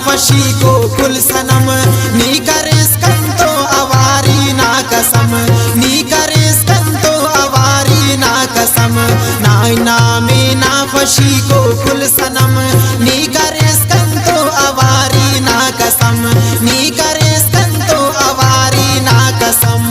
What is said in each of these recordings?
खुशी को कुल सनम नी करिस कंतो अवारी ना कसम नी करिस कंतो अवारी ना कसम नाई नामे ना खुशी को कुल सनम नी करिस कंतो अवारी ना कसम नी करिस कंतो अवारी ना कसम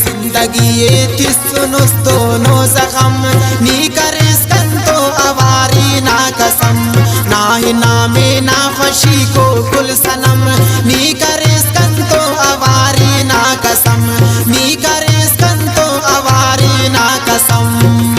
जिंदगी तिस्नुस दोनों जखम नी करिस कंतो अवारी ना कसम नाहि नामे ना खुशी को कुल सनम नी करिस कंतो अवारी ना कसम नी करिस कंतो अवारी ना कसम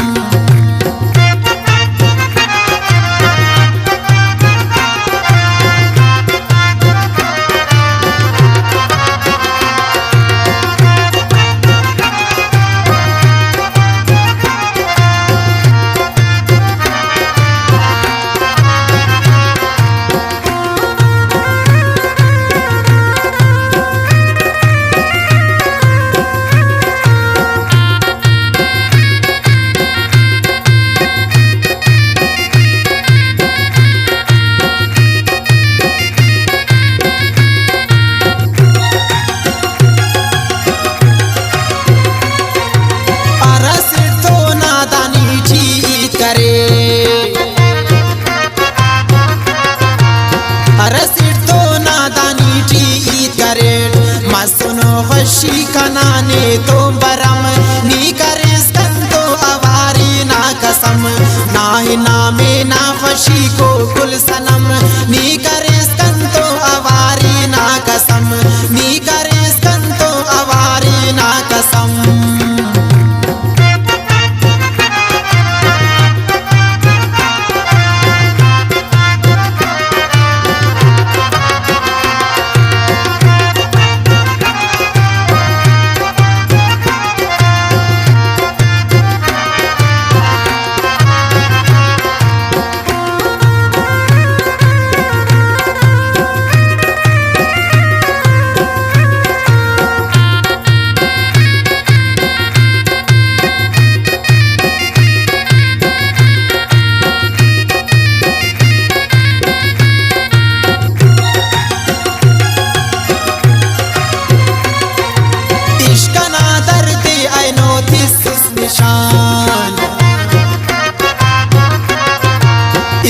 खुशी कनाने तो बरम नी करिस कंतो अवारी ना कसम नाहि नामे ना खुशी को कुल सनम नी करिस कंतो अवारी ना कसम नी करिस कंतो अवारी ना कसम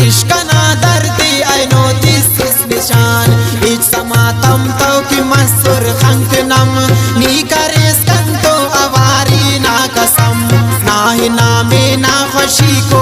इश्क ना दर्द ऐनो तिस निशान इच समातम तो की मसुर खंक नम नी करिस कंतो अवारी ना कसम नाहि नामे ना खुशी को